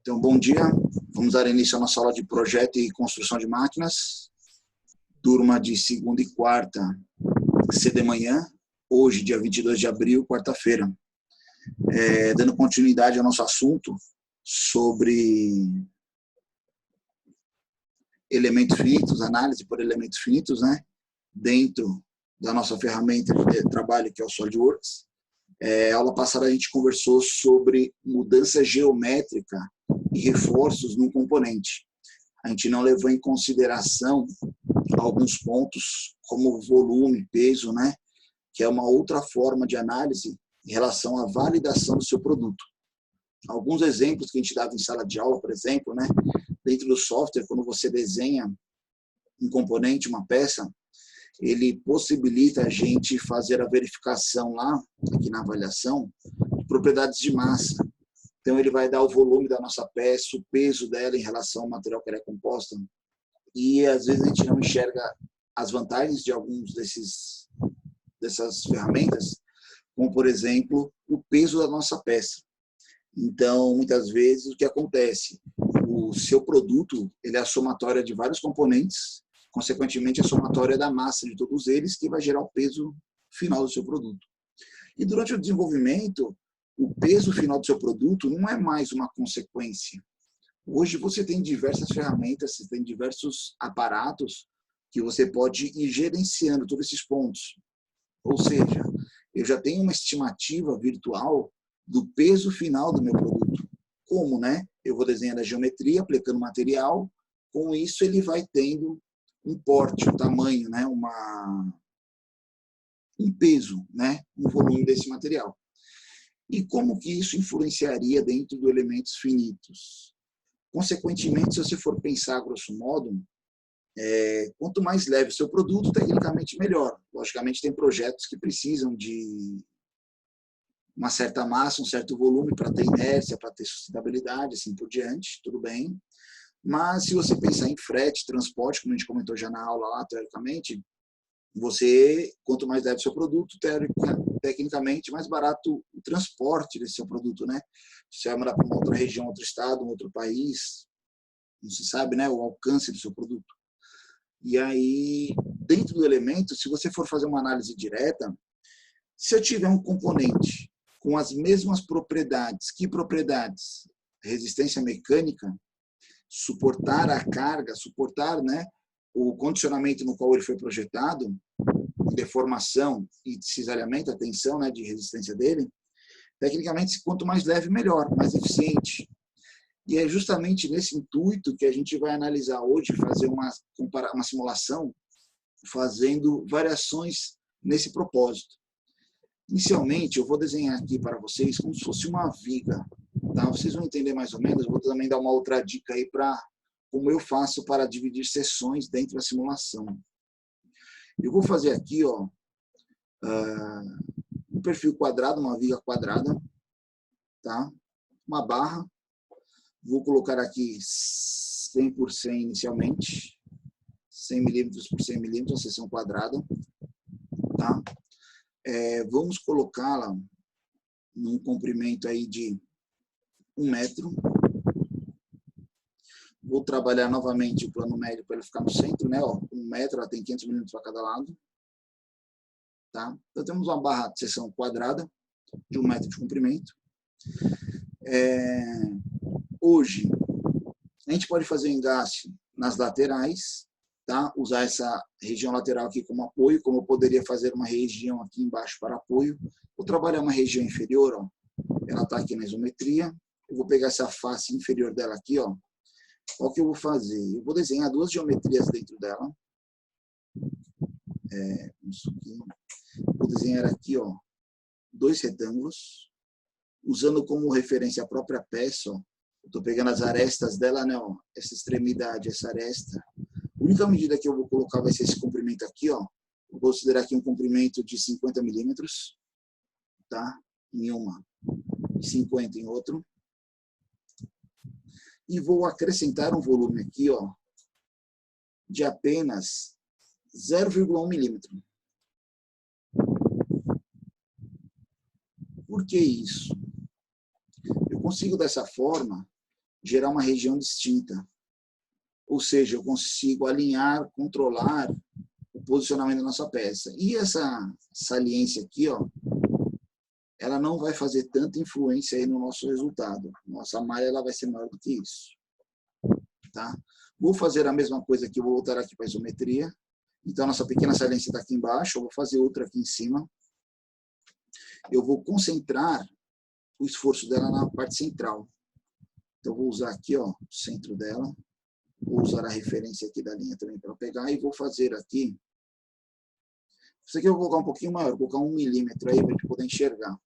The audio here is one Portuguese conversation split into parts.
Então, bom dia. Vamos dar início à nossa aula de projeto e construção de máquinas. Turma de segunda e quarta, cedo de manhã. Hoje, dia 22 de abril, quarta-feira. Dando continuidade ao nosso assunto sobre elementos finitos, análise por elementos finitos, né? Dentro da nossa ferramenta de trabalho, que é o SolidWorks. Aula passada a gente conversou sobre mudança geométrica e reforços num componente. A gente não levou em consideração alguns pontos, como volume, peso, né? Que é uma outra forma de análise em relação à validação do seu produto. Alguns exemplos que a gente dava em sala de aula, por exemplo, né? Dentro do software, quando você desenha um componente, uma peça, ele possibilita a gente fazer a verificação lá, aqui na avaliação, de propriedades de massa. Então, ele vai dar o volume da nossa peça, o peso dela em relação ao material que ela é composta. E, às vezes, a gente não enxerga as vantagens de alguns dessas ferramentas, como, por exemplo, o peso da nossa peça. Então, muitas vezes, o que acontece? O seu produto ele é a somatória de vários componentes, consequentemente, a somatória da massa de todos eles, que vai gerar o peso final do seu produto. E durante o desenvolvimento, o peso final do seu produto não é mais uma consequência. Hoje você tem diversas ferramentas, você tem diversos aparatos que você pode ir gerenciando todos esses pontos. Ou seja, eu já tenho uma estimativa virtual do peso final do meu produto. Como, né? Eu vou desenhando a geometria, aplicando material, com isso ele vai tendo um porte, um tamanho, né? Um peso, né? Um volume desse material. E como que isso influenciaria dentro dos elementos finitos? Consequentemente, se você for pensar, grosso modo, quanto mais leve o seu produto, tecnicamente melhor. Logicamente, tem projetos que precisam de uma certa massa, um certo volume para ter inércia, para ter sustentabilidade, assim por diante, tudo bem. Mas se você pensar em frete, transporte, como a gente comentou já na aula lá, teoricamente, quanto mais leve o seu produto, tecnicamente, mais barato o transporte desse seu produto, né? Você vai mandar para uma outra região, outro estado, um outro país, não se sabe, né? O alcance do seu produto. E aí, dentro do elemento, se você for fazer uma análise direta, se eu tiver um componente com as mesmas propriedades, que propriedades? Resistência mecânica, suportar a carga, suportar, né, o condicionamento no qual ele foi projetado, deformação e cisalhamento, a tensão, né, de resistência dele, tecnicamente, quanto mais leve, melhor, mais eficiente. E é justamente nesse intuito que a gente vai analisar hoje, fazer uma simulação, fazendo variações nesse propósito. Inicialmente, eu vou desenhar aqui para vocês como se fosse uma viga. Tá? Vocês vão entender mais ou menos, eu vou também dar uma outra dica aí para como eu faço para dividir sessões dentro da simulação. Eu vou fazer aqui, ó, um perfil quadrado, uma viga quadrada, tá? Uma barra. Vou colocar aqui 100 por 100 inicialmente, 100 milímetros por 100 milímetros, a seção quadrada, tá? Vamos colocá-la num comprimento aí de 1 metro. Vou trabalhar novamente o plano médio para ele ficar no centro, né? Ó, 1 metro, ela tem 500 milímetros para cada lado. Tá? Então, temos uma barra de seção quadrada, de 1 metro de comprimento. Hoje, a gente pode fazer engaste nas laterais, tá? Usar essa região lateral aqui como apoio, como eu poderia fazer uma região aqui embaixo para apoio. Vou trabalhar uma região inferior, ó. Ela está aqui na isometria. Eu vou pegar essa face inferior dela aqui, ó. Qual que eu vou fazer? Eu vou desenhar duas geometrias dentro dela. Vou desenhar aqui, ó, 2 retângulos, usando como referência a própria peça, ó. Estou pegando as arestas dela, né, ó, essa extremidade, essa aresta. A única medida que eu vou colocar vai ser esse comprimento aqui, ó. Vou considerar aqui um comprimento de 50 milímetros, tá? Em uma, e 50 em outro. E vou acrescentar um volume aqui, ó, de apenas 0,1 milímetro. Por que isso? Eu consigo, dessa forma, gerar uma região distinta. Ou seja, eu consigo alinhar, controlar o posicionamento da nossa peça. E essa saliência aqui, ó, ela não vai fazer tanta influência aí no nosso resultado. Nossa malha ela vai ser maior do que isso. Tá? Vou fazer a mesma coisa aqui, vou voltar aqui para a isometria. Então, nossa pequena saliência está aqui embaixo, eu vou fazer outra aqui em cima. Eu vou concentrar o esforço dela na parte central. Então, eu vou usar aqui, ó, o centro dela. Vou usar a referência aqui da linha também para pegar e vou fazer aqui. Isso aqui eu vou colocar um pouquinho maior, vou colocar 1 milímetro aí para a gente poder enxergar.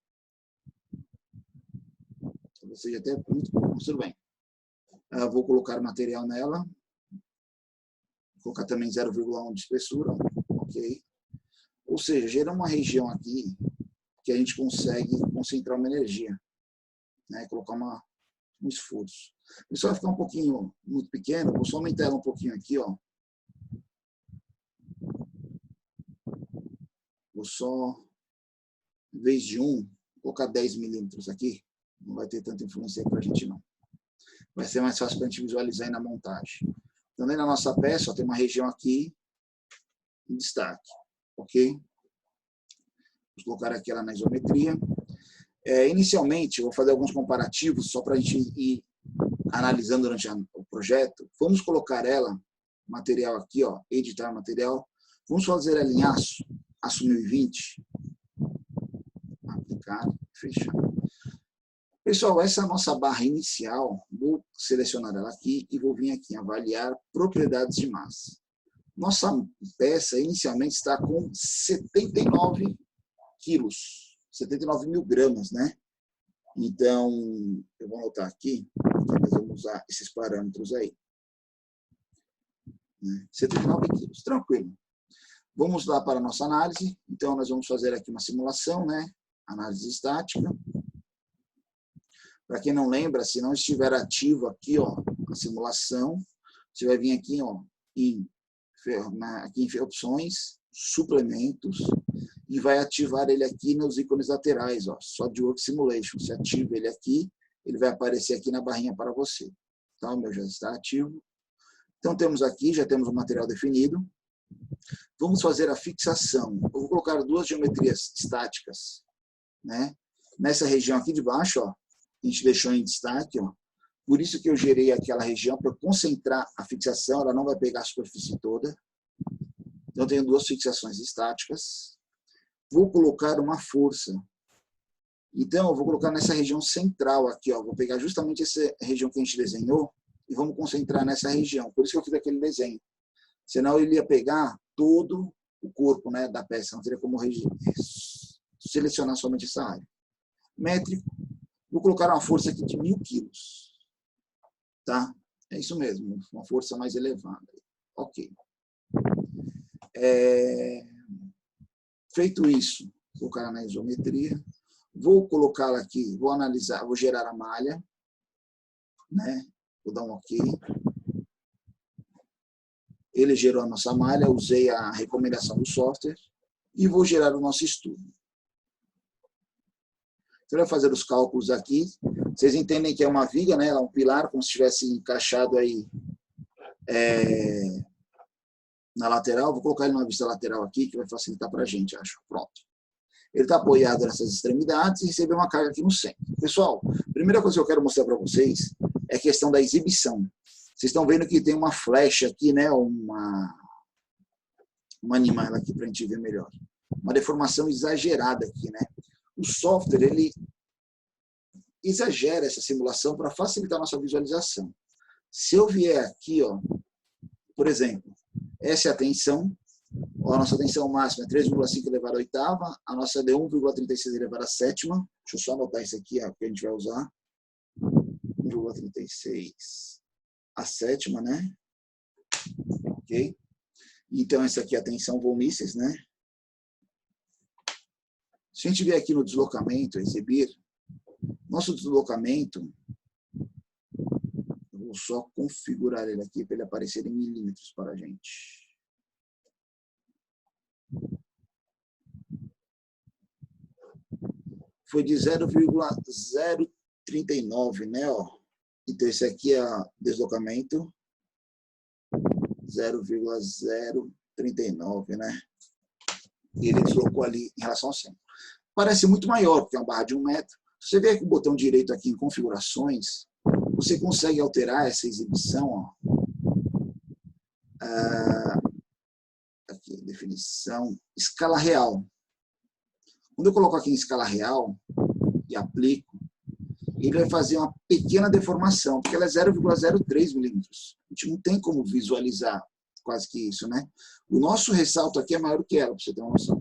Talvez seja até muito bom, mas tudo bem. Vou colocar material nela. Vou colocar também 0,1 de espessura. Ok. Ou seja, gera uma região aqui que a gente consegue concentrar uma energia. Né? Colocar um esforço. Isso vai ficar um pouquinho muito pequeno, vou só aumentar ela um pouquinho aqui, ó. Vou só, em vez de 1, colocar 10 milímetros aqui. Não vai ter tanta influência para a gente, não. Vai ser mais fácil para a gente visualizar aí na montagem. Então, aí na nossa peça, ó, tem uma região aqui em destaque, ok? Vou colocar aqui ela na isometria. Inicialmente, eu vou fazer alguns comparativos só para a gente ir analisando durante o projeto. Vamos colocar ela, material aqui, ó, editar material. Vamos fazer ela em aço 1020. Aplicar, fechar. Pessoal, essa é a nossa barra inicial. Vou selecionar ela aqui e vou vir aqui em avaliar propriedades de massa. Nossa peça inicialmente está com 79 quilos, 79 mil gramas, né? Então, eu vou anotar aqui, nós vamos usar esses parâmetros aí. 79 quilos, tranquilo. Vamos lá para a nossa análise. Então, nós vamos fazer aqui uma simulação, né? Análise estática. Para quem não lembra, se não estiver ativo aqui, ó, a simulação, você vai vir aqui, ó, aqui em opções, suplementos, e vai ativar ele aqui nos ícones laterais, ó, SolidWorks Simulation. Você ativa ele aqui, ele vai aparecer aqui na barrinha para você. Tá? O meu já está ativo. Então, temos aqui, já temos o material definido. Vamos fazer a fixação. Eu vou colocar 2 geometrias estáticas, né? Nessa região aqui de baixo, ó, a gente deixou em destaque, ó. Por isso que eu gerei aquela região para concentrar a fixação, ela não vai pegar a superfície toda. Então, eu tenho 2 fixações estáticas. Vou colocar uma força. Então, eu vou colocar nessa região central aqui, ó. Vou pegar justamente essa região que a gente desenhou e vamos concentrar nessa região. Por isso que eu fiz aquele desenho. Senão, ele ia pegar todo o corpo, né, da peça. Não teria como selecionar somente essa área. Métrico. Vou colocar uma força aqui de 1000 quilos. Tá? É isso mesmo. Uma força mais elevada. Ok. Feito isso, vou colocar na isometria. Vou colocá-la aqui, vou analisar, vou gerar a malha, né? Vou dar um ok. Ele gerou a nossa malha, usei a recomendação do software e vou gerar o nosso estudo. Você vai fazer os cálculos aqui. Vocês entendem que é uma viga, né? Ela é um pilar, como se estivesse encaixado aí na lateral. Vou colocar ele numa vista lateral aqui, que vai facilitar para a gente, acho. Pronto. Ele está apoiado nessas extremidades e recebeu uma carga aqui no centro. Pessoal, a primeira coisa que eu quero mostrar para vocês é a questão da exibição. Vocês estão vendo que tem uma flecha aqui, né? Uma animal aqui para a gente ver melhor. Uma deformação exagerada aqui, né? O software, ele exagera essa simulação para facilitar a nossa visualização. Se eu vier aqui, ó, por exemplo, essa é a tensão, ó, a nossa tensão máxima é 3,5 elevado à oitava, a nossa é de 1,36 elevado à sétima. Deixa eu só anotar isso aqui, ó, que a gente vai usar. 1,36 a sétima, né? Ok? Então, essa aqui é a tensão vomices, né? Se a gente vier aqui no deslocamento, exibir, nosso deslocamento, eu vou só configurar ele aqui para ele aparecer em milímetros para a gente. Foi de 0,039, né? Ó. Então, esse aqui é deslocamento 0,039, né? E ele deslocou ali em relação ao centro. Parece muito maior, porque é uma barra de 1 metro. Você vê que o botão direito aqui em configurações, você consegue alterar essa exibição, ó. Aqui, definição, escala real. Quando eu coloco aqui em escala real e aplico, ele vai fazer uma pequena deformação, porque ela é 0,03 milímetros. A gente não tem como visualizar quase que isso, né? O nosso ressalto aqui é maior que ela, para você ter uma noção.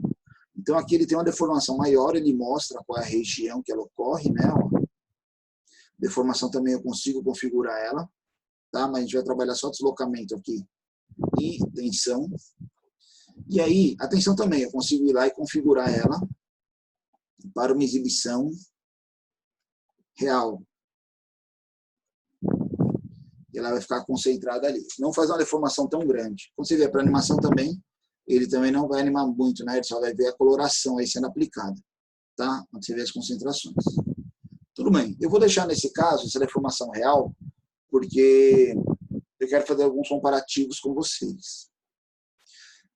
Então, aqui ele tem uma deformação maior, ele mostra qual é a região que ela ocorre, né? Ó. Deformação também eu consigo configurar ela, tá? Mas a gente vai trabalhar só deslocamento aqui e tensão. E aí, a tensão também, eu consigo ir lá e configurar ela para uma exibição real. E ela vai ficar concentrada ali. Não faz uma deformação tão grande. Quando você vier para animação também, ele também não vai animar muito, né? Ele só vai ver a coloração aí sendo aplicada, tá? Quando você vê as concentrações. Tudo bem. Eu vou deixar nesse caso essa deformação real, porque eu quero fazer alguns comparativos com vocês.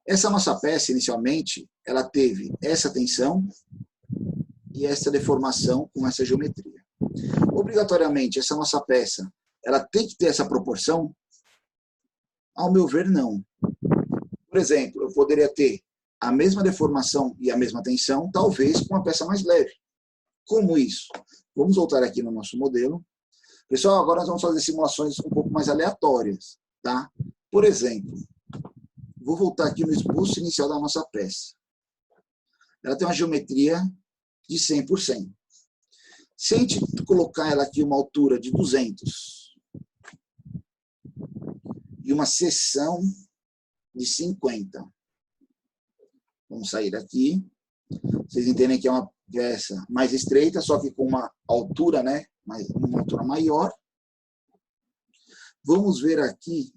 Essa nossa peça, inicialmente, ela teve essa tensão e essa deformação com essa geometria. Obrigatoriamente, essa nossa peça, ela tem que ter essa proporção? Ao meu ver, não. Por exemplo, eu poderia ter a mesma deformação e a mesma tensão, talvez com uma peça mais leve. Como isso? Vamos voltar aqui no nosso modelo. Pessoal, agora nós vamos fazer simulações um pouco mais aleatórias, tá? Por exemplo, vou voltar aqui no esboço inicial da nossa peça. Ela tem uma geometria de 100%. Se a gente colocar ela aqui uma altura de 200 e uma seção de 50. Vamos sair daqui. Vocês entendem que é uma peça mais estreita, só que com uma altura, né? Uma altura maior. Vamos ver aqui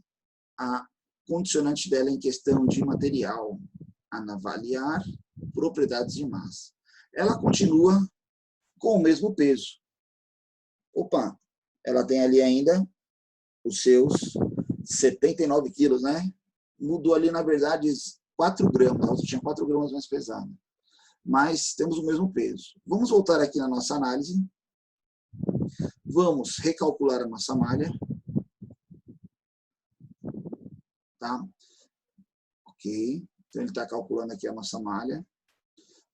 a condicionante dela em questão de material. Avaliar propriedades de massa. Ela continua com o mesmo peso. Opa, ela tem ali ainda os seus 79 quilos, né? Mudou ali, na verdade, 4 gramas. A outra tinha 4 gramas mais pesada. Mas temos o mesmo peso. Vamos voltar aqui na nossa análise. Vamos recalcular a nossa malha. Tá? Ok. Então, ele está calculando aqui a nossa malha.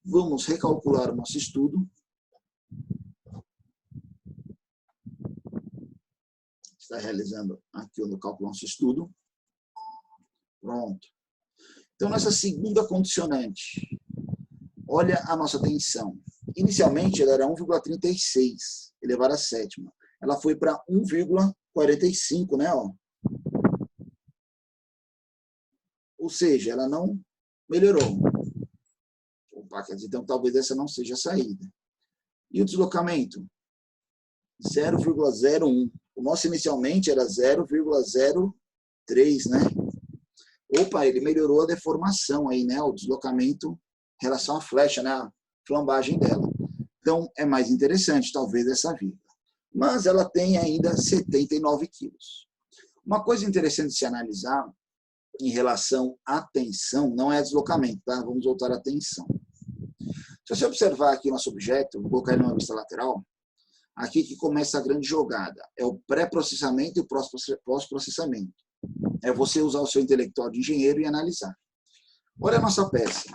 Vamos recalcular o nosso estudo. Está realizando aqui o cálculo do nosso estudo. Pronto. Então, nessa segunda condicionante, olha a nossa tensão. Inicialmente, ela era 1,36 elevado à sétima. Ela foi para 1,45, né? Ó. Ou seja, ela não melhorou. Opa, quer dizer, então talvez essa não seja a saída. E o deslocamento? 0,01. O nosso inicialmente era 0,03, né? Opa, ele melhorou a deformação aí, né? O deslocamento em relação à flecha, né? A flambagem dela. Então, é mais interessante, talvez, essa vírgula. Mas ela tem ainda 79 quilos. Uma coisa interessante de se analisar em relação à tensão, não é deslocamento, tá? Vamos voltar à tensão. Se você observar aqui o nosso objeto, vou colocar ele numa vista lateral, aqui que começa a grande jogada. É o pré-processamento e o pós-processamento. É você usar o seu intelectual de engenheiro e analisar. Olha a nossa peça.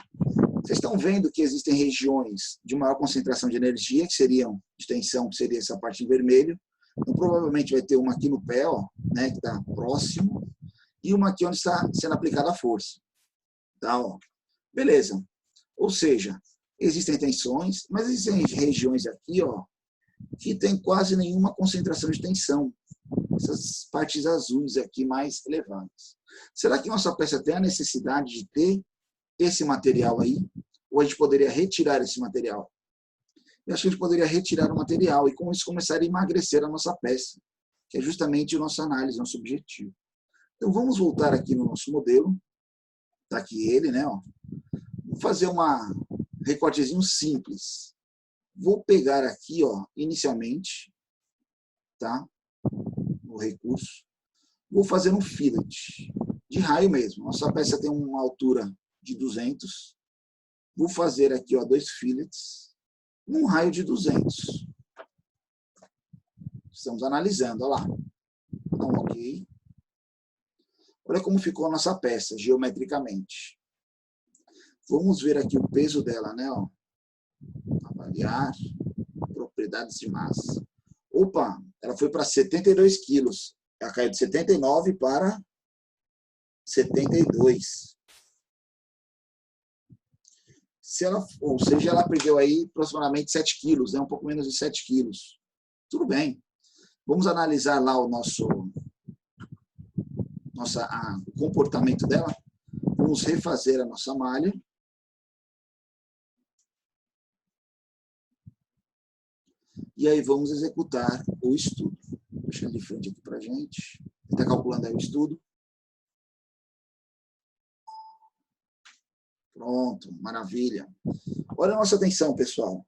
Vocês estão vendo que existem regiões de maior concentração de energia, que seriam de tensão, que seria essa parte em vermelho. Então, provavelmente vai ter uma aqui no pé, ó, né, que está próximo, e uma aqui onde está sendo aplicada a força. Tá, ó. Beleza. Ou seja, existem tensões, mas existem regiões aqui, ó, que tem quase nenhuma concentração de tensão. Essas partes azuis aqui mais elevadas. Será que nossa peça tem a necessidade de ter esse material aí? Ou a gente poderia retirar esse material? Eu acho que a gente poderia retirar o material e com isso começar a emagrecer a nossa peça, que é justamente a nossa análise, nosso objetivo. Então vamos voltar aqui no nosso modelo. Está aqui ele, né? Ó. Vou fazer uma recortezinho simples. Vou pegar aqui, ó, inicialmente, tá? no recurso. Vou fazer um fillet, de raio mesmo. Nossa peça tem uma altura de 200. Vou fazer aqui, ó, 2 fillets, num raio de 200. Estamos analisando, olha lá. Então, ok. Olha como ficou a nossa peça, geometricamente. Vamos ver aqui o peso dela, né? Ó. Avaliar, propriedades de massa. Opa, ela foi para 72 quilos. Ela caiu de 79 para 72. Ou seja, ela perdeu aí aproximadamente 7 quilos, né? Um pouco menos de 7 quilos. Tudo bem. Vamos analisar lá o comportamento dela. Vamos refazer a nossa malha. E aí vamos executar o estudo. Deixa ele de frente aqui para a gente. Está calculando aí o estudo. Pronto, maravilha. Olha a nossa atenção, pessoal.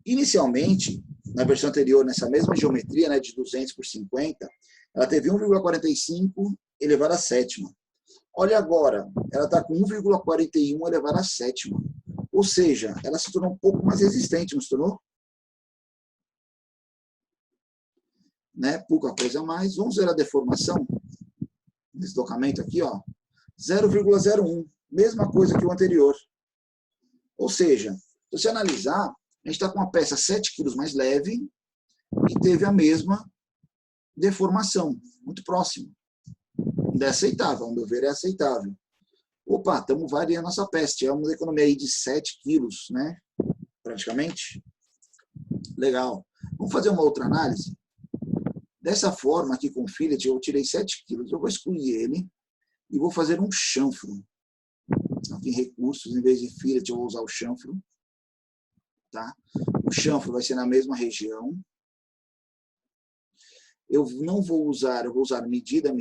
Inicialmente, na versão anterior, nessa mesma geometria, né, de 200 por 50, ela teve 1,45 elevado à sétima. Olha agora, ela está com 1,41 elevado à sétima. Ou seja, ela se tornou um pouco mais resistente, não se tornou? Né? Pouca coisa a mais. Vamos ver a deformação. Deslocamento aqui, ó. 0,01. Mesma coisa que o anterior. Ou seja, se você analisar, a gente está com uma peça 7 quilos mais leve e teve a mesma deformação, muito próxima. É aceitável, ao meu ver, é aceitável. Opa, estamos variando nossa peça. Tivemos uma economia aí de 7 quilos, né? Praticamente. Legal. Vamos fazer uma outra análise? Dessa forma, aqui com o fillet, eu tirei 7 quilos. Eu vou excluir ele e vou fazer um chanfro. Aqui em recursos, em vez de fillet, eu vou usar o chanfro. Tá? O chanfro vai ser na mesma região. Eu não vou usar, eu vou usar medida,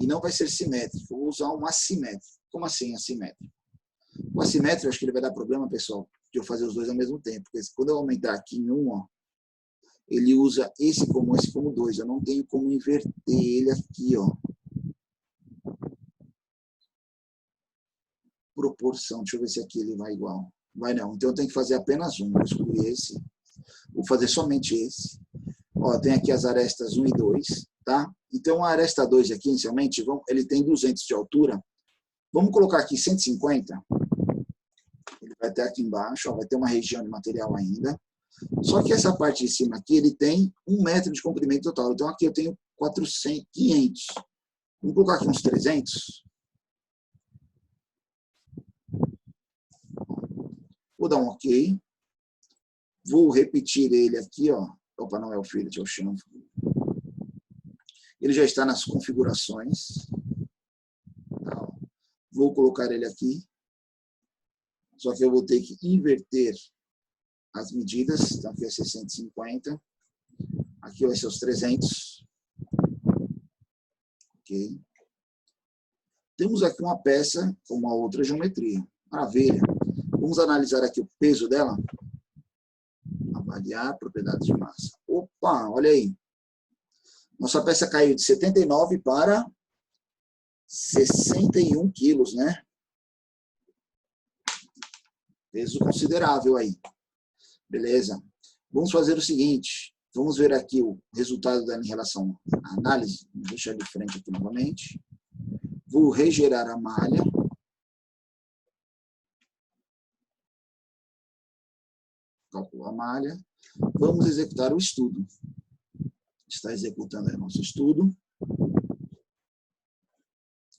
e não vai ser simétrico. Eu vou usar um assimétrico. Como assim assimétrico? O assimétrico, acho que ele vai dar problema, pessoal, de eu fazer os dois ao mesmo tempo. Porque quando eu aumentar aqui em um, ó, ele usa esse como 2. Eu não tenho como inverter ele aqui, ó. Proporção. Deixa eu ver se aqui ele vai igual. Vai não. Então eu tenho que fazer apenas um. Vou excluir esse. Vou fazer somente esse. Ó, tem aqui as arestas 1 e 2, tá? Então a aresta 2 aqui, inicialmente, ele tem 200 de altura. Vamos colocar aqui 150. Ele vai ter aqui embaixo, ó, vai ter uma região de material ainda. Só que essa parte de cima aqui, ele tem 1 metro de comprimento total. Então aqui eu tenho 500. Vamos colocar aqui uns 300. Vou dar um OK. Vou repetir ele aqui, ó. Opa, não é o fillet, é o chanfro. Ele já está nas configurações. Tá. Vou colocar ele aqui. Só que eu vou ter que inverter as medidas. Então aqui vai ser 150. Aqui vai ser os 300. Ok. Temos aqui uma peça com uma outra geometria. Maravilha. Vamos analisar aqui o peso dela. Avaliar propriedades de massa. Opa, olha aí. Nossa peça caiu de 79 para 61 quilos, né? Peso considerável aí. Beleza. Vamos fazer o seguinte. Vamos ver aqui o resultado dela em relação à análise. Vou deixar de frente aqui novamente. Vou regerar a malha. Calcular a malha. Vamos executar o estudo. Está executando aí o nosso estudo.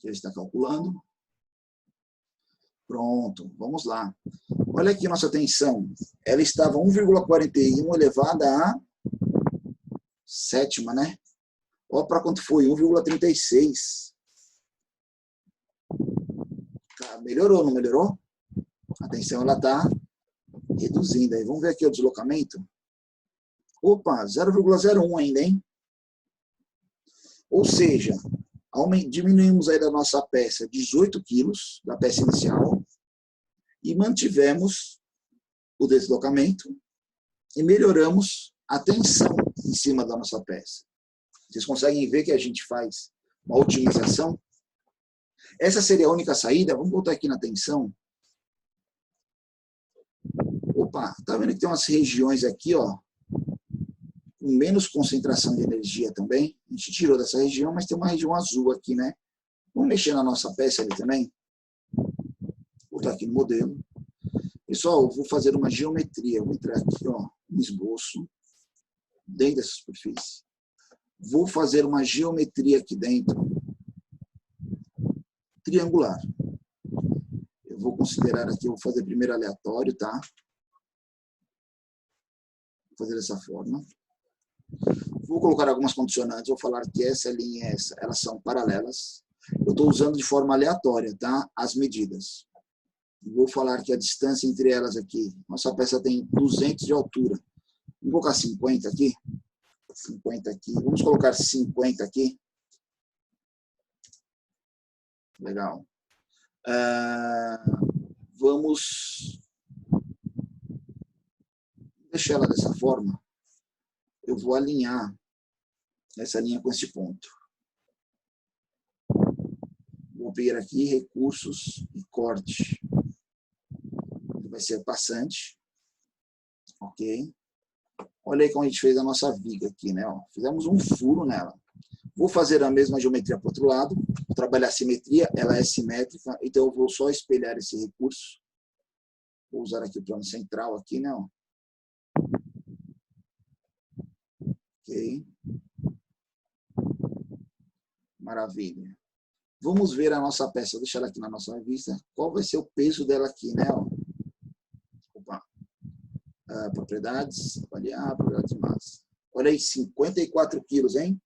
Ele está calculando. Pronto, vamos lá. Olha aqui nossa tensão. Ela estava 1,41 elevada à sétima, né? Olha para quanto foi, 1,36. Melhorou, não melhorou? A tensão ela está reduzindo. Aí vamos ver aqui o deslocamento. Opa, 0,01 ainda, hein? Ou seja, diminuímos aí da nossa peça 18 quilos, da peça inicial, e mantivemos o deslocamento e melhoramos a tensão em cima da nossa peça. Vocês conseguem ver que a gente faz uma otimização? Essa seria a única saída? Vamos voltar aqui na tensão. Opa, tá vendo que tem umas regiões aqui, ó, com menos concentração de energia também? A gente tirou dessa região, mas tem uma região azul aqui, né? Vamos mexer na nossa peça ali também? Vou botar aqui no modelo. Pessoal, eu vou fazer uma geometria. Vou entrar aqui, ó, no esboço, dentro dessa superfície. Vou fazer uma geometria aqui dentro, triangular. Eu vou considerar aqui, eu vou fazer primeiro aleatório, tá? Vou fazer dessa forma. Vou colocar algumas condicionantes, vou falar que essa linha e essa, elas são paralelas. Eu estou usando de forma aleatória, tá? As medidas. Vou falar que a distância entre elas aqui, nossa peça tem 200 de altura. Vamos colocar 50 aqui. 50 aqui. Vamos colocar 50 aqui. Legal. Vamos deixar ela dessa forma. Eu vou alinhar essa linha com esse ponto. Vou vir aqui, recursos e corte. Vai ser passante. Ok. Olha aí como a gente fez a nossa viga aqui, né? Ó, fizemos um furo nela. Vou fazer a mesma geometria para o outro lado. Vou trabalhar a simetria, ela é simétrica, então eu vou só espelhar esse recurso. Vou usar aqui o plano central, aqui, né? Ó. Ok. Maravilha. Vamos ver a nossa peça. Vou deixar ela aqui na nossa vista. Qual vai ser o peso dela aqui, né? Ó. Opa. Propriedades, avaliar, propriedades de massa. Olha aí, 54 quilos, hein?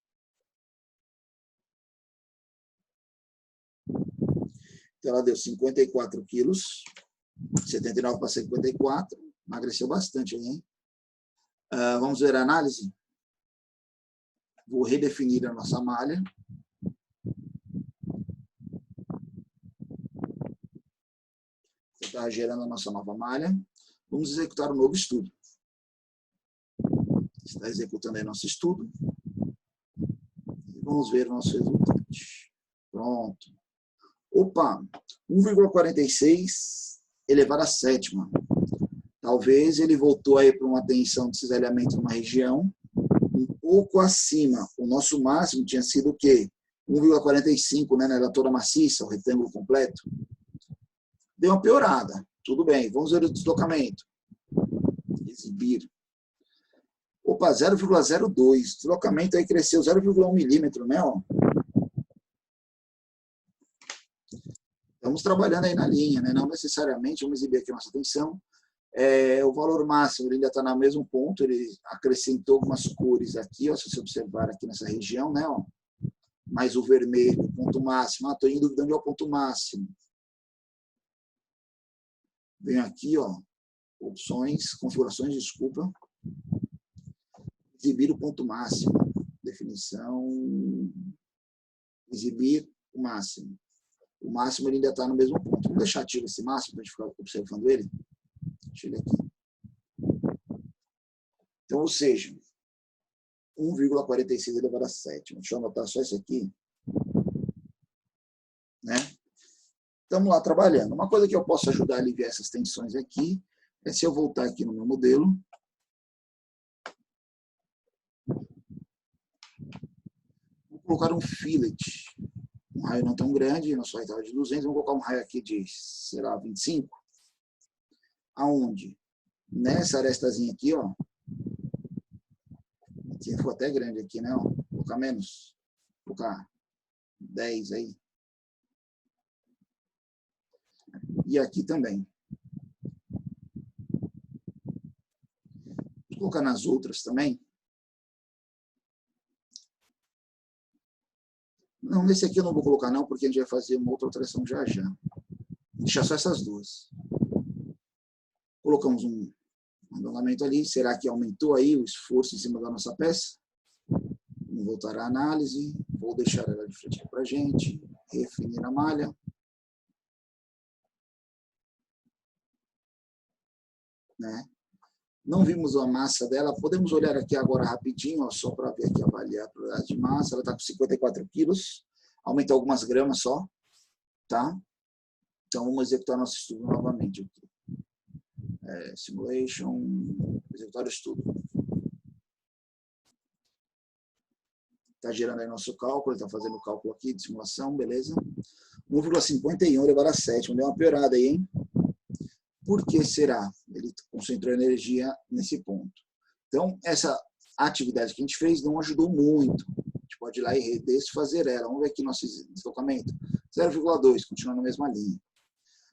Então, ela deu 54 quilos, 79 para 54, emagreceu bastante aí, hein? Vamos ver a análise? Vou redefinir a nossa malha. Está gerando a nossa nova malha. Vamos executar um novo estudo. Está executando aí nosso estudo. E vamos ver o nosso resultante. Pronto. Opa, 1,46 elevado à sétima. Talvez ele voltou aí para uma tensão de cisalhamento numa região um pouco acima. O nosso máximo tinha sido o quê? 1,45, né? Era toda maciça, o retângulo completo. Deu uma piorada. Tudo bem, vamos ver o deslocamento. Exibir. Opa, 0,02. O deslocamento aí cresceu 0,1 milímetro, né? Ó. Estamos trabalhando aí na linha, né? Não necessariamente, vamos exibir aqui a nossa tensão. O valor máximo ele ainda está no mesmo ponto, ele acrescentou algumas cores aqui, ó, se você observar aqui nessa região, né? Ó. Mais o vermelho, ponto máximo. Estou em dúvida onde é o ponto máximo. Venho aqui, ó, opções, configurações, desculpa. Exibir o ponto máximo. Definição. Exibir o máximo. O máximo ele ainda está no mesmo ponto. Vamos deixar ativo esse máximo para a gente ficar observando ele. Deixa ele aqui. Então, ou seja, 1,46 elevado a 7. Deixa eu anotar só isso aqui. Né? Estamos lá trabalhando. Uma coisa que eu posso ajudar a aliviar essas tensões aqui é se eu voltar aqui no meu modelo. Vou colocar um fillet. Um raio não tão grande, nosso raio estava de 200, vamos colocar um raio aqui de, sei lá, 25. Aonde? Nessa arestazinha aqui, ó. Aqui ficou até grande aqui, né? Ó. Vou colocar menos. Vou colocar 10 aí. E aqui também. Vou colocar nas outras também. Não, nesse aqui eu não vou colocar não, porque a gente vai fazer uma outra alteração já já. Vou deixar só essas duas. Colocamos um alongamento ali. Será que aumentou aí o esforço em cima da nossa peça? Vamos voltar à análise. Vou deixar ela de frente para a gente. Refinir a malha. Né? Não vimos a massa dela. Podemos olhar aqui agora rapidinho, ó, só para ver aqui, avaliar a probabilidade de massa. Ela está com 54 quilos. Aumenta algumas gramas só. Tá? Então, vamos executar nosso estudo novamente aqui. Simulation, executar o estudo. Está gerando aí nosso cálculo, está fazendo o cálculo aqui de simulação, beleza? 1,51 elevado a 7, deu uma piorada aí, hein? Por que será? Ele concentrou energia nesse ponto. Então, essa atividade que a gente fez não ajudou muito. A gente pode ir lá e desfazer ela. Vamos ver aqui nosso deslocamento. 0,2, continua na mesma linha.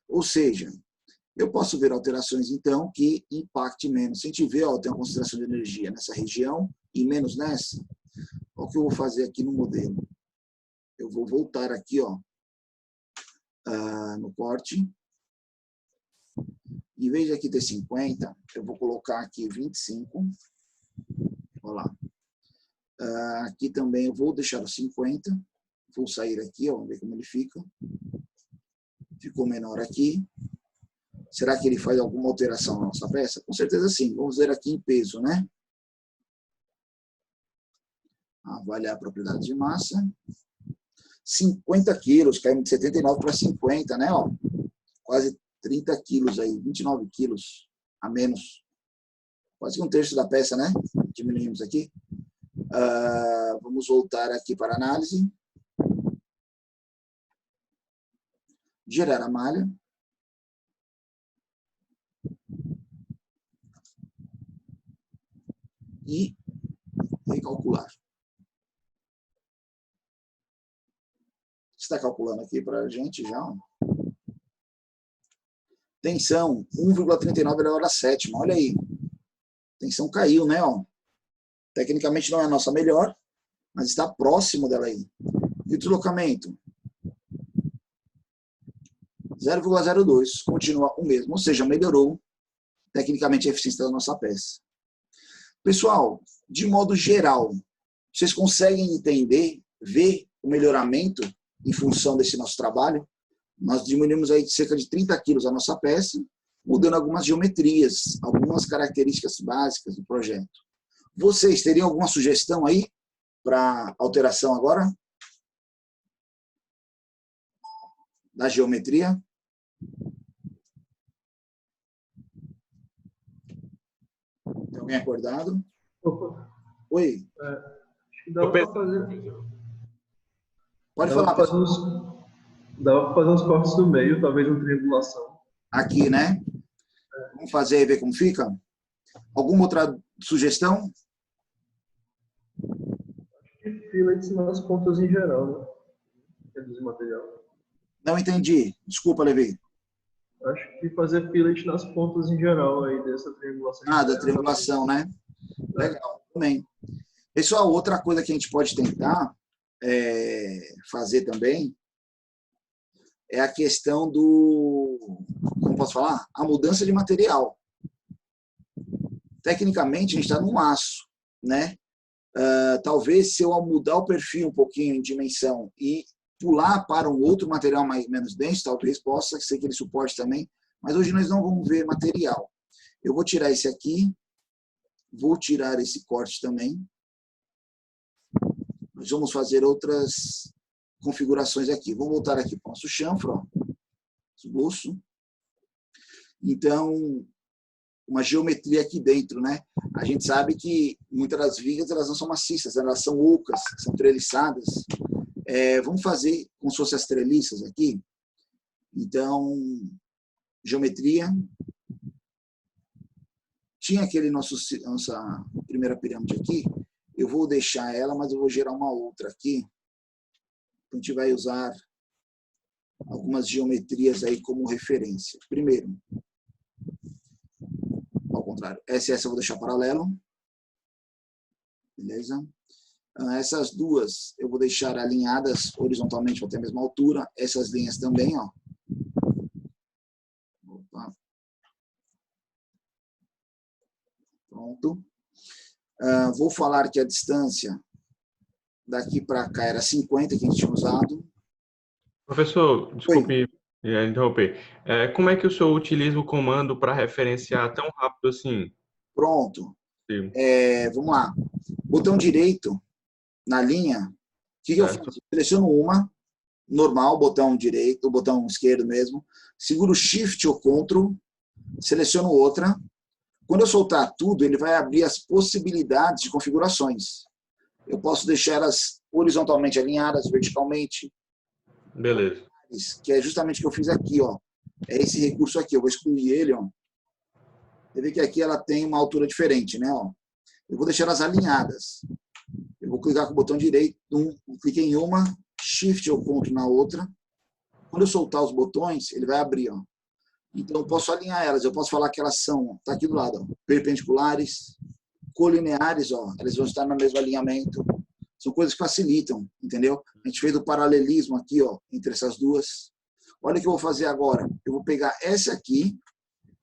Ou seja, eu posso ver alterações, então, que impactem menos. Se a gente vê, ó, tem uma concentração de energia nessa região e menos nessa, olha o que eu vou fazer aqui no modelo. Eu vou voltar aqui, ó, no corte. Em vez de aqui ter 50, eu vou colocar aqui 25. Olha lá. Aqui também eu vou deixar o 50. Vou sair aqui, ó, vamos ver como ele fica. Ficou menor aqui. Será que ele faz alguma alteração na nossa peça? Com certeza sim. Vamos ver aqui em peso, né? Avaliar a propriedade de massa. 50 quilos, caímos de 79 para 50, né? Ó, quase 30 quilos aí, 29 quilos a menos. Quase um terço da peça, né? Diminuímos aqui. Vamos voltar aqui para a análise. Gerar a malha. E recalcular. Está calculando aqui para a gente já. Tensão, 1,39 elevado a 7. Olha aí. Tensão caiu, né? Ó. Tecnicamente não é a nossa melhor, mas está próximo dela aí. E o deslocamento? 0,02. Continua o mesmo, ou seja, melhorou tecnicamente a eficiência da nossa peça. Pessoal, de modo geral, vocês conseguem entender, ver o melhoramento em função desse nosso trabalho? Nós diminuímos aí de cerca de 30 quilos a nossa peça, mudando algumas geometrias, algumas características básicas do projeto. Vocês teriam alguma sugestão aí para alteração agora? Da geometria? Tem alguém acordado? Opa. Oi? Acho que dava para fazer. Pode falar, pessoal. Dava para fazer uns cortes no meio, talvez uma triangulação. Aqui, né? Vamos fazer e ver como fica? Alguma outra sugestão? Acho que fillets nas pontas em geral, né? Reduzir material. Não entendi. Desculpa, Levi. Acho que fazer fillet nas pontas em geral aí dessa triangulação. Da triangulação, né? Legal, também. Pessoal, outra coisa que a gente pode tentar fazer também é a questão do, como posso falar? A mudança de material. Tecnicamente, a gente está num aço, né? Talvez se eu mudar o perfil um pouquinho em dimensão e pular para um outro material menos denso, talvez possa ser que ele suporte também, mas hoje nós não vamos ver material. Eu vou tirar esse aqui, vou tirar esse corte também. Nós vamos fazer outras configurações aqui. Vou voltar aqui para o nosso chanfro, ó, esboço. Então, uma geometria aqui dentro, né? A gente sabe que muitas das vigas elas não são maciças, elas são ocas, são treliçadas. Vamos fazer como se fossem as treliças aqui. Então, geometria. Tinha aquele nossa primeira pirâmide aqui. Eu vou deixar ela, mas eu vou gerar uma outra aqui. A gente vai usar algumas geometrias aí como referência. Primeiro, ao contrário, essa eu vou deixar paralelo. Beleza? Essas duas eu vou deixar alinhadas horizontalmente para ter a mesma altura. Essas linhas também, ó. Opa. Pronto. Vou falar que a distância daqui para cá era 50 que a gente tinha usado. Professor, desculpe interromper. Como é que o senhor utiliza o comando para referenciar tão rápido assim? Pronto. Sim. Vamos lá. Botão direito na linha. O que eu faço? Seleciono uma, normal, botão direito, botão esquerdo mesmo. Seguro Shift ou Ctrl, seleciono outra. Quando eu soltar tudo, ele vai abrir as possibilidades de configurações. Eu posso deixar elas horizontalmente alinhadas, verticalmente. Beleza. Que é justamente o que eu fiz aqui, ó. É esse recurso aqui. Eu vou excluir ele, ó. Você vê que aqui ela tem uma altura diferente, né? Ó. Eu vou deixar elas alinhadas. Eu vou clicar com o botão direito, cliquei em uma, Shift ou Ctrl na outra. Quando eu soltar os botões, ele vai abrir, ó. Então, eu posso alinhar elas. Eu posso falar que elas são, tá aqui do lado, ó, perpendiculares, colineares, ó. Elas vão estar no mesmo alinhamento. São coisas que facilitam, entendeu? A gente fez o paralelismo aqui, ó, entre essas duas. Olha o que eu vou fazer agora. Eu vou pegar essa aqui,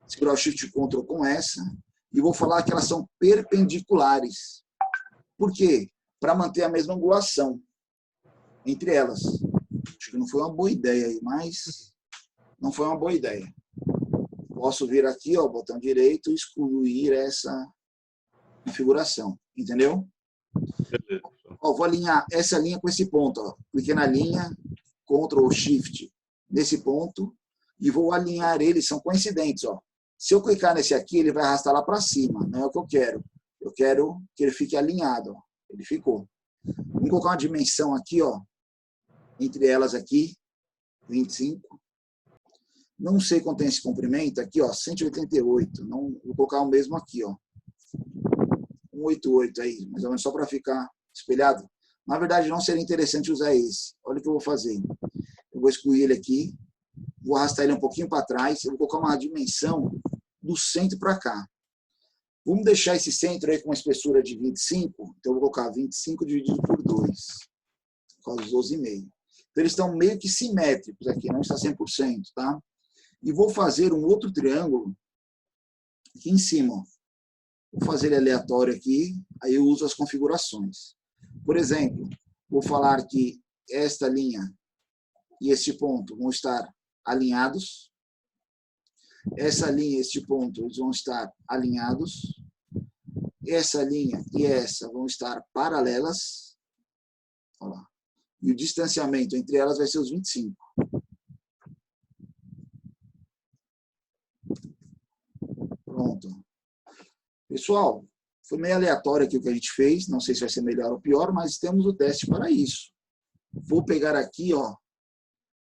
segurar o Shift Ctrl com essa, e vou falar que elas são perpendiculares. Por quê? Para manter a mesma angulação entre elas. Acho que não foi uma boa ideia aí, mas não foi uma boa ideia. Posso vir aqui, ó, botão direito, e excluir essa configuração. Entendeu? Ó, vou alinhar essa linha com esse ponto. Ó. Cliquei na linha, Ctrl ou Shift nesse ponto, e vou alinhar eles, são coincidentes. Ó. Se eu clicar nesse aqui, ele vai arrastar lá para cima. Não é o que eu quero. Eu quero que ele fique alinhado. Ó. Ele ficou. Vamos colocar uma dimensão aqui, ó, entre elas aqui, 25. Não sei quanto tem esse comprimento, aqui, ó, 188. Não, vou colocar o mesmo aqui, ó. 188 aí, mais ou menos só para ficar espelhado. Na verdade, não seria interessante usar esse. Olha o que eu vou fazer. Eu vou excluir ele aqui, vou arrastar ele um pouquinho para trás, eu vou colocar uma dimensão do centro para cá. Vamos deixar esse centro aí com uma espessura de 25, então eu vou colocar 25 dividido por 2, por causa dos 12,5. Então eles estão meio que simétricos aqui, não está 100%, tá? E vou fazer um outro triângulo aqui em cima, ó. Vou fazer ele aleatório aqui, aí eu uso as configurações. Por exemplo, vou falar que esta linha e este ponto vão estar alinhados. Essa linha e este ponto eles vão estar alinhados. Essa linha e essa vão estar paralelas. Olha lá. E o distanciamento entre elas vai ser os 25. Pronto. Pessoal, foi meio aleatório aqui o que a gente fez. Não sei se vai ser melhor ou pior, mas temos o teste para isso. Vou pegar aqui, ó.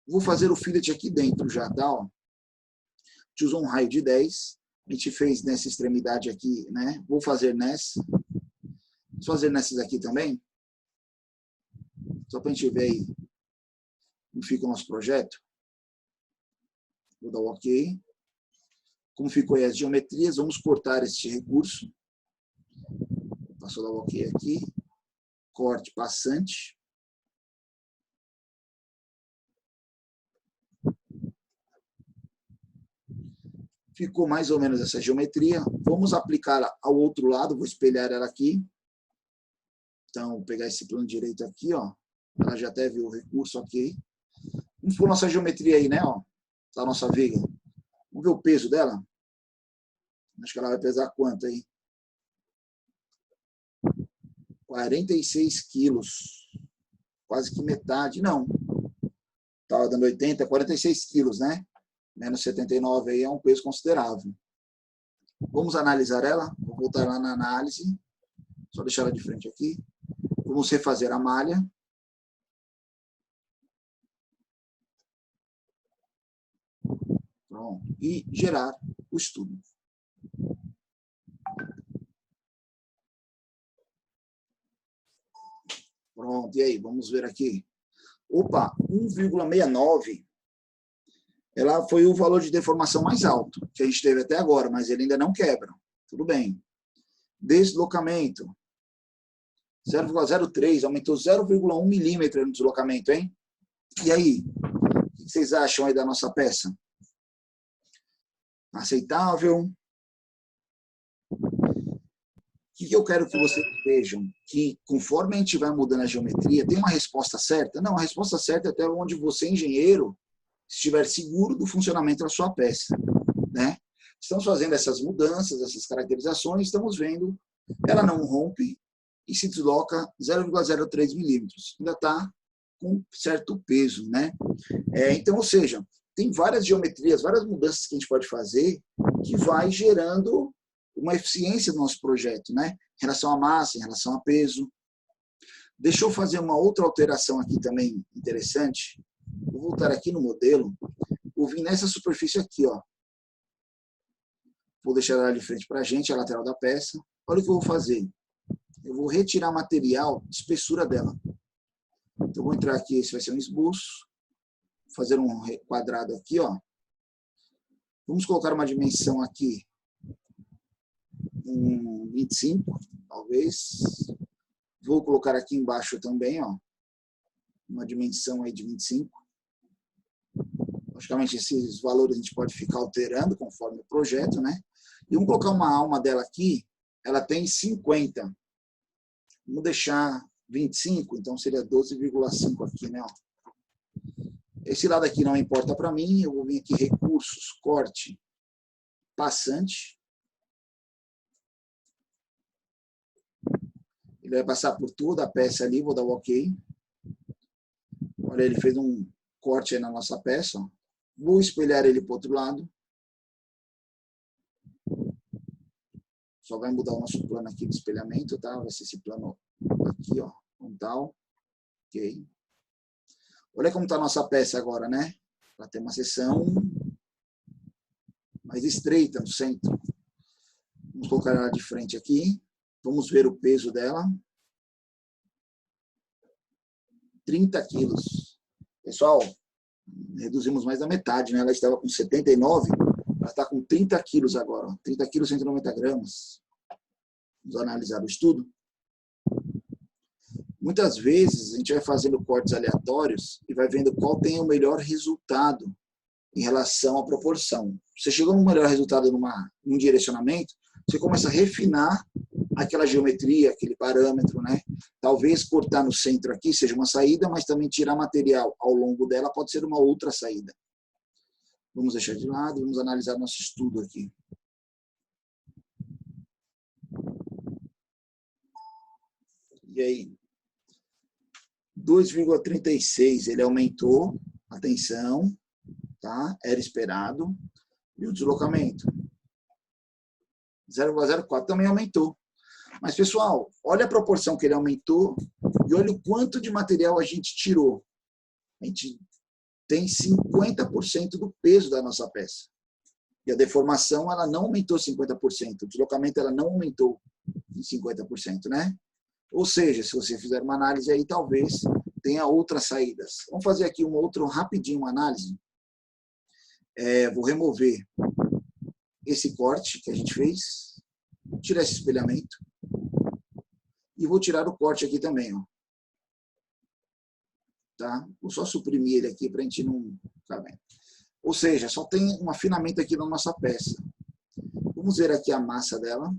Vou fazer o fillet aqui dentro já, tá? Ó. A gente usou um raio de 10. A gente fez nessa extremidade aqui, né? Vou fazer nessa. Vou fazer nessas aqui também. Só para a gente ver aí como fica o nosso projeto. Vou dar o OK. Como ficou aí as geometrias, vamos cortar este recurso. Passou a dar o OK aqui. Corte passante. Ficou mais ou menos essa geometria. Vamos aplicá-la ao outro lado. Vou espelhar ela aqui. Então, vou pegar esse plano direito aqui, ó. Ela já até viu o recurso, OK. Vamos por nossa geometria aí, né? Ó, da nossa viga. Vamos ver o peso dela? Acho que ela vai pesar quanto aí? 46 quilos. Quase que metade. Não. Estava dando 80, 46 quilos, né? Menos 79 aí é um peso considerável. Vamos analisar ela. Vou voltar lá na análise. Só deixar ela de frente aqui. Vamos refazer a malha. Pronto. E gerar o estudo. Pronto. E aí? Vamos ver aqui. Opa, 1,69. Ela foi o valor de deformação mais alto que a gente teve até agora, mas ele ainda não quebra. Tudo bem. Deslocamento. 0,03, aumentou 0,1 milímetro no deslocamento, hein? E aí? O que vocês acham aí da nossa peça? Aceitável? O que eu quero que vocês vejam? Que conforme a gente vai mudando a geometria, tem uma resposta certa? Não, a resposta certa é até onde você, engenheiro, estiver seguro do funcionamento da sua peça, né? Estamos fazendo essas mudanças, essas caracterizações, estamos vendo, ela não rompe e se desloca 0,03 milímetros. Ainda está com certo peso, né? Então, ou seja, tem várias geometrias, várias mudanças que a gente pode fazer que vai gerando uma eficiência do nosso projeto, né? Em relação à massa, em relação a peso. Deixa eu fazer uma outra alteração aqui também interessante. Vou voltar aqui no modelo. Vou vir nessa superfície aqui, ó. Vou deixar ela de frente para a gente, a lateral da peça. Olha o que eu vou fazer. Eu vou retirar material de espessura dela. Então, vou entrar aqui, esse vai ser um esboço. Fazer um quadrado aqui, ó. Vamos colocar uma dimensão aqui. 25, talvez. Vou colocar aqui embaixo também, ó. Uma dimensão aí de 25. Logicamente, esses valores a gente pode ficar alterando conforme o projeto, né? E vamos colocar uma alma dela aqui. Ela tem 50. Vamos deixar 25, então seria 12,5 aqui, né? Esse lado aqui não importa para mim. Eu vou vir aqui, recursos, corte, passante. Ele vai passar por toda a peça ali, vou dar o OK. Olha, ele fez um corte aí na nossa peça. Ó. Vou espelhar ele para o outro lado. Só vai mudar o nosso plano aqui de espelhamento, tá? Vai ser esse plano aqui, ó, frontal. Ok. Olha como está a nossa peça agora, né? Ela tem uma seção mais estreita no centro. Vamos colocar ela de frente aqui. Vamos ver o peso dela. 30 quilos. Pessoal, reduzimos mais da metade, né? Ela estava com 79, ela está com 30 quilos agora. 30 quilos, 190 gramas. Vamos analisar o estudo. Muitas vezes a gente vai fazendo cortes aleatórios e vai vendo qual tem o melhor resultado em relação à proporção. Você chegou no melhor resultado num direcionamento, você começa a refinar aquela geometria, aquele parâmetro, né? Talvez cortar no centro aqui seja uma saída, mas também tirar material ao longo dela pode ser uma outra saída. Vamos deixar de lado, vamos analisar nosso estudo aqui. E aí? 2,36, ele aumentou, atenção, tá? Era esperado. E o deslocamento? 0,04 também aumentou. Mas, pessoal, olha a proporção que ele aumentou e olha o quanto de material a gente tirou. A gente tem 50% do peso da nossa peça. E a deformação, ela não aumentou 50%. O deslocamento, ela não aumentou em 50%, né? Ou seja, se você fizer uma análise aí, talvez tenha outras saídas. Vamos fazer aqui rapidinho uma análise. Vou remover esse corte que a gente fez. Vou tirar esse espelhamento. E vou tirar o corte aqui também, ó. Tá? Vou só suprimir ele aqui para a gente não ficar vendo. Ou seja, só tem um afinamento aqui na nossa peça. Vamos ver aqui a massa dela.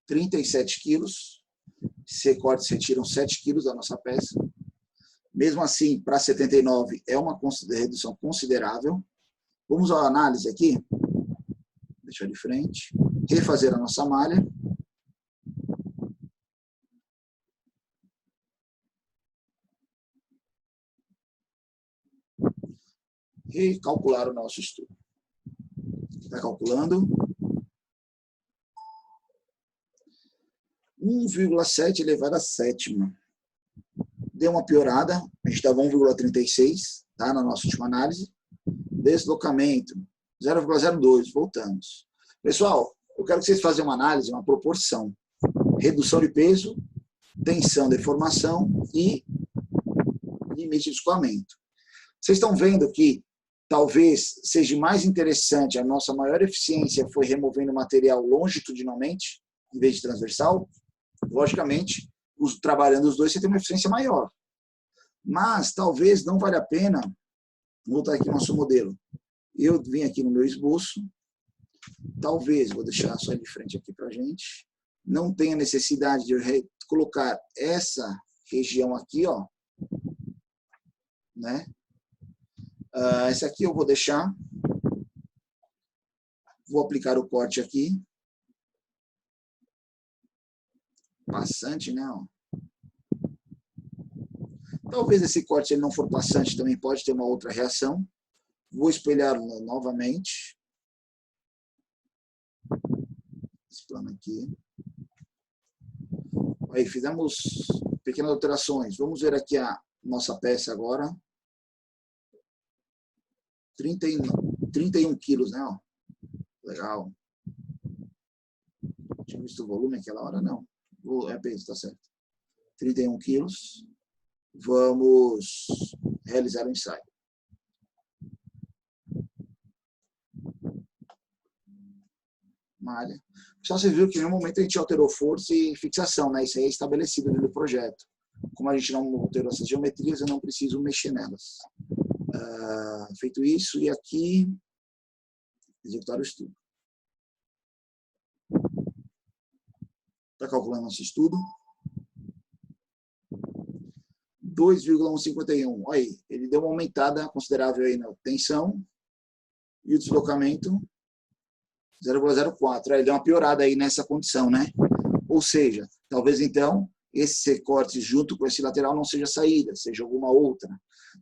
(37 quilos). Esse corte retiram 7 quilos da nossa peça. Mesmo assim, para 79 é uma redução considerável. Vamos à análise aqui. Deixar de frente. Refazer a nossa malha. E calcular o nosso estudo. Está calculando. 1,7 elevado à sétima. Deu uma piorada. A gente estava 1,36, tá? Na nossa última análise. Deslocamento. 0,02. Voltamos. Pessoal, eu quero que vocês façam uma análise, uma proporção. Redução de peso, tensão, deformação e limite de escoamento. Vocês estão vendo que talvez seja mais interessante, a nossa maior eficiência foi removendo material longitudinalmente, em vez de transversal. Logicamente, trabalhando os dois, você tem uma eficiência maior. Mas talvez não valha a pena, vou voltar aqui no nosso modelo. Eu vim aqui no meu esboço, talvez, vou deixar só de frente aqui para a gente, não tenha necessidade de colocar essa região aqui, ó, né? Esse aqui eu vou deixar. Vou aplicar o corte aqui. Passante, né? Talvez esse corte, se ele não for passante, também pode ter uma outra reação. Vou espelhar novamente. Esse plano aqui. Aí, fizemos pequenas alterações. Vamos ver aqui a nossa peça agora. 31 quilos, né? Ó. Legal. Tinha visto o volume naquela hora? Não. É peso, tá certo. 31 quilos. Vamos realizar o ensaio. Malha. Só você viu que no momento a gente alterou força e fixação, né? Isso aí é estabelecido no projeto. Como a gente não alterou essas geometrias, eu não preciso mexer nelas. Feito isso, e aqui, executar o estudo. Está calculando nosso estudo. 2,151. Olha aí, ele deu uma aumentada considerável aí na tensão e o deslocamento 0,04. Ele deu uma piorada aí nessa condição, né? Ou seja, talvez então esse corte junto com esse lateral não seja saída, seja alguma outra.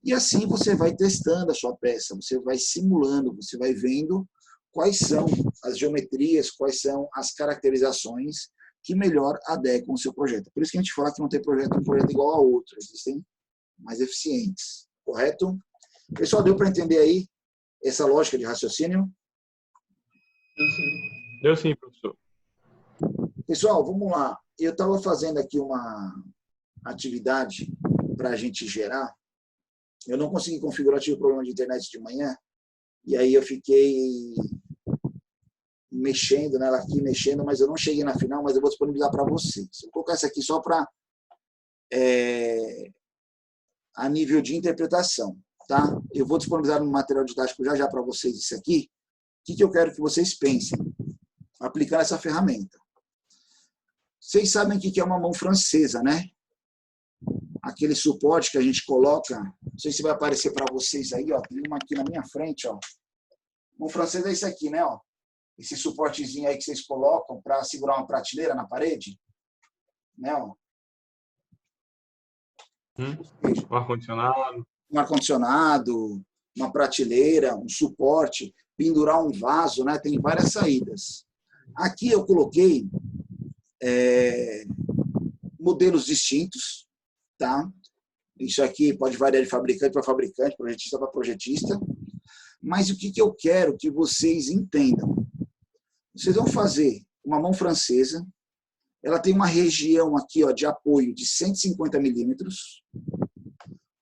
E assim você vai testando a sua peça, você vai simulando, você vai vendo quais são as geometrias, quais são as caracterizações que melhor adequam ao seu projeto. Por isso que a gente fala que não tem um projeto igual a outro, existem mais eficientes, correto? Pessoal, deu para entender aí essa lógica de raciocínio? Deu sim, professor. Pessoal, vamos lá. Eu estava fazendo aqui uma atividade para a gente gerar. Eu não consegui configurar, tive problema de internet de manhã, e aí eu fiquei mexendo nela aqui, mas eu não cheguei na final, mas eu vou disponibilizar para vocês. Vou colocar essa aqui só para a nível de interpretação, tá? Eu vou disponibilizar no material didático já para vocês isso aqui. O que eu quero que vocês pensem aplicando essa ferramenta? Vocês sabem o que é uma mão francesa, né? Aquele suporte que a gente coloca, não sei se vai aparecer para vocês aí, ó, tem uma aqui na minha frente, ó. Mão francesa é isso aqui, né, ó? Esse suportezinho aí que vocês colocam para segurar uma prateleira na parede, né, ó. Um ar-condicionado. Um ar-condicionado, uma prateleira, um suporte, pendurar um vaso, né? Tem várias saídas. Aqui eu coloquei modelos distintos, tá? Isso aqui pode variar de fabricante para fabricante, projetista para projetista. Mas o que eu quero que vocês entendam? Vocês vão fazer uma mão francesa, ela tem uma região aqui, ó, de apoio de 150 milímetros,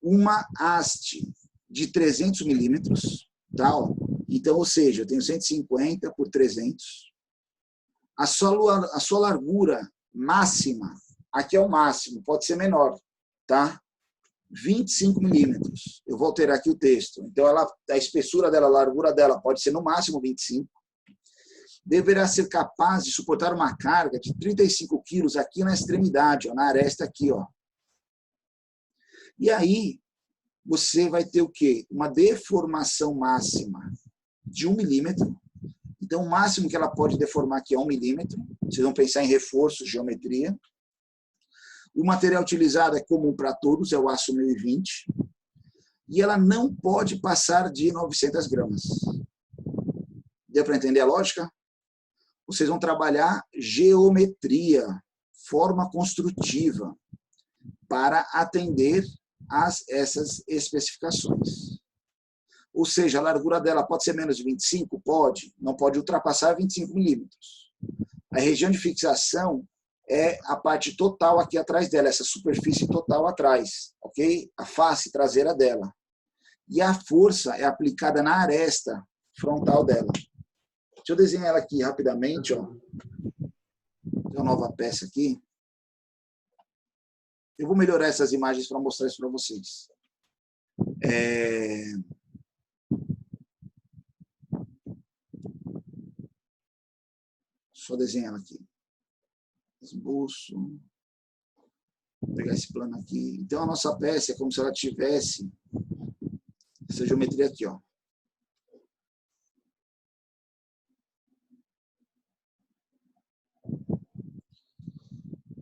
uma haste de 300 milímetros, tá? Então, ou seja, eu tenho 150 por 300. A sua largura máxima, aqui é o máximo, pode ser menor, tá? 25 milímetros. Eu vou alterar aqui o texto. Então, a espessura dela, a largura dela pode ser no máximo 25. Deverá ser capaz de suportar uma carga de 35 quilos aqui na extremidade, ó, na aresta aqui, ó. E aí, você vai ter o quê? Uma deformação máxima de 1 milímetro. Então, o máximo que ela pode deformar aqui é 1 milímetro. Vocês vão pensar em reforço, geometria. O material utilizado é comum para todos, é o aço 1020. E ela não pode passar de 900 gramas. Deu para entender a lógica? Vocês vão trabalhar geometria, forma construtiva, para atender essas especificações. Ou seja, a largura dela pode ser menos de 25? Pode. Não pode ultrapassar 25 milímetros. A região de fixação é a parte total aqui atrás dela, essa superfície total atrás, ok? A face traseira dela. E a força é aplicada na aresta frontal dela. Deixa eu desenhar ela aqui rapidamente, ó. Tem uma nova peça aqui. Eu vou melhorar essas imagens para mostrar isso para vocês. Só desenhar ela aqui. Esboço. Vou pegar esse plano aqui. Então, a nossa peça é como se ela tivesse essa geometria aqui, ó.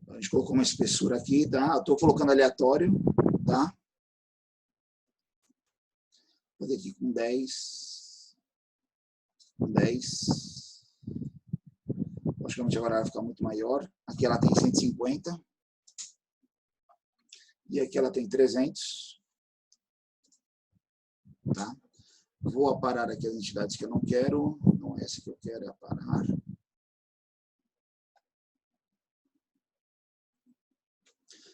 A gente colocou uma espessura aqui, tá? Estou colocando aleatório, tá? Vou fazer aqui com 10. Com 10. Logicamente agora vai ficar muito maior. Aqui ela tem 150. E aqui ela tem 300. Tá? Vou aparar aqui as entidades que eu não quero. Não é essa que eu quero, é aparar.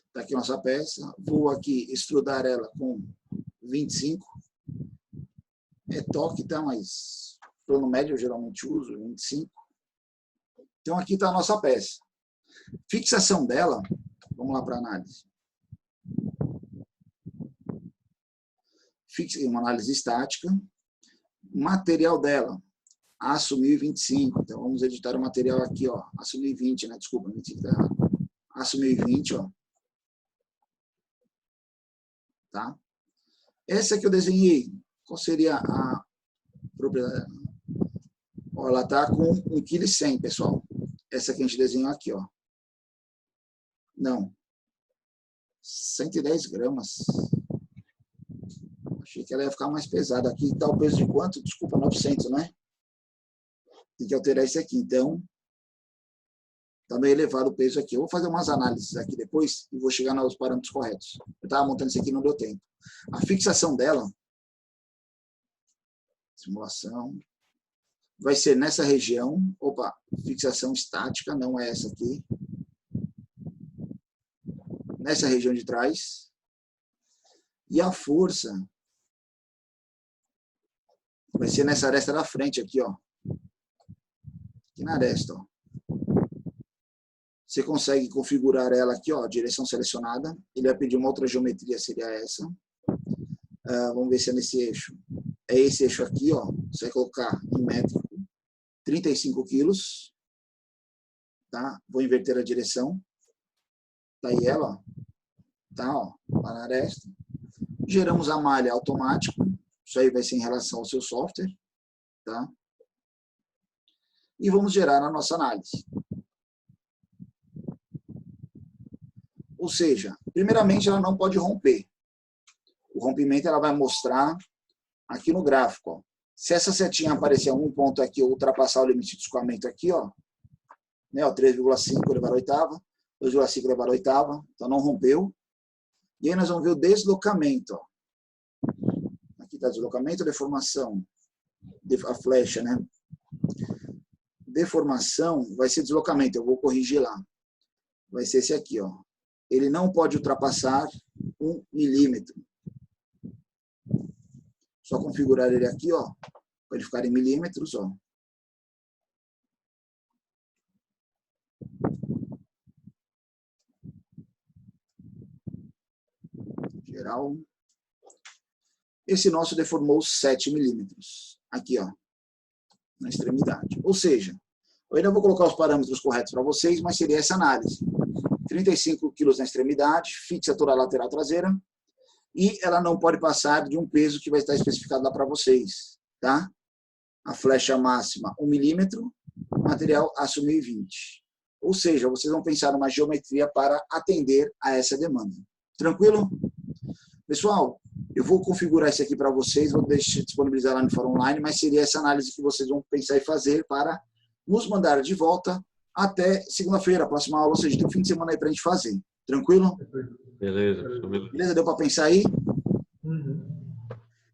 Está aqui nossa peça. Vou aqui extrudar ela com 25. É toque, tá? Mas plano médio eu geralmente uso 25. Então aqui está a nossa peça. Fixação dela, vamos lá para a análise. Uma análise estática. Material dela, aço 1025. Então vamos editar o material aqui, ó. Aço 1020, né? Desculpa, 25 tá errado. Aço 1020, ó. Tá? Essa que eu desenhei, qual seria a propriedade? Ó, ela está com 1,1 kg, pessoal. Essa que a gente desenhou aqui, ó. Não. 110 gramas. Achei que ela ia ficar mais pesada. Aqui está o peso de quanto? Desculpa, 900, né? Tem que alterar isso aqui. Então, está meio elevado o peso aqui. Eu vou fazer umas análises aqui depois e vou chegar nos parâmetros corretos. Eu estava montando isso aqui e não deu tempo. A fixação dela, simulação, vai ser nessa região. Opa, fixação estática, não é essa aqui. Nessa região de trás. E a força vai ser nessa aresta da frente aqui, ó. Aqui na aresta, ó. Você consegue configurar ela aqui, ó, direção selecionada. Ele vai pedir uma outra geometria, seria essa. Vamos ver se é nesse eixo. É esse eixo aqui, ó. Você vai colocar em métrico 35 quilos. Tá? Vou inverter a direção. Tá aí ela, ó. Tá, ó, lá na aresta. Geramos a malha automático. Isso aí vai ser em relação ao seu software. Tá? E vamos gerar a nossa análise. Ou seja, primeiramente ela não pode romper. O rompimento ela vai mostrar aqui no gráfico. Ó. Se essa setinha aparecer em algum ponto aqui, ou ultrapassar o limite de escoamento aqui, ó, né, 3,5 elevado à oitava, 2,5 elevado à oitava, então não rompeu. E aí nós vamos ver o deslocamento. Ó. Aqui está deslocamento, deformação, a flecha, né? Deformação vai ser deslocamento, eu vou corrigir lá. Vai ser esse aqui, ó. Ele não pode ultrapassar 1 milímetro. Só configurar ele aqui, ó, para ele ficar em milímetros, ó. Geral. Esse nosso deformou 7 milímetros. Aqui, ó, na extremidade. Ou seja, eu ainda vou colocar os parâmetros corretos para vocês, mas seria essa análise. 35 quilos na extremidade, fixa toda a lateral traseira, e ela não pode passar de um peso que vai estar especificado lá para vocês, tá? A flecha máxima 1 milímetro, material aço 1020. Ou seja, vocês vão pensar numa geometria para atender a essa demanda. Tranquilo? Pessoal, eu vou configurar isso aqui para vocês, vou disponibilizar lá no fórum online, mas seria essa análise que vocês vão pensar em fazer para nos mandar de volta até segunda-feira, a próxima aula, ou seja, tem um fim de semana aí para a gente fazer. Tranquilo? Beleza. Beleza? Deu para pensar aí?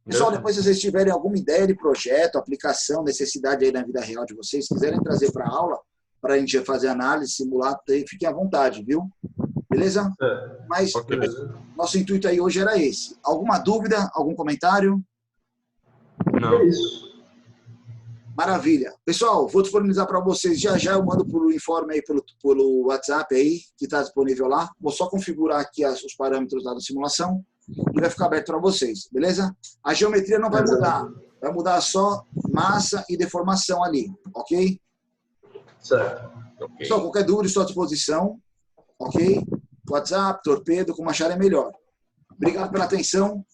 Pessoal, depois se vocês tiverem alguma ideia de projeto, aplicação, necessidade aí na vida real de vocês, quiserem trazer para a aula, para a gente fazer análise, simular, fiquem à vontade, viu? Beleza? Mas nosso intuito aí hoje era esse. Alguma dúvida? Algum comentário? Não. É isso. Maravilha. Pessoal, vou disponibilizar para vocês já eu mando por informe aí pelo WhatsApp aí, que está disponível lá. Vou só configurar aqui os parâmetros lá da simulação e vai ficar aberto para vocês, beleza? A geometria não vai mudar. Vai mudar só massa e deformação ali, ok? Certo. Ok. Pessoal, qualquer dúvida, estou à disposição, ok? WhatsApp, torpedo, como acharem melhor. Obrigado pela atenção.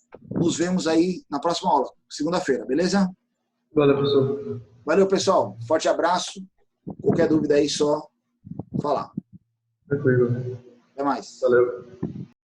nos vemos aí na próxima aula, segunda-feira, beleza? Valeu, professor. Valeu, pessoal. Forte abraço. Qualquer dúvida aí, só falar. Tranquilo. Até mais. Valeu.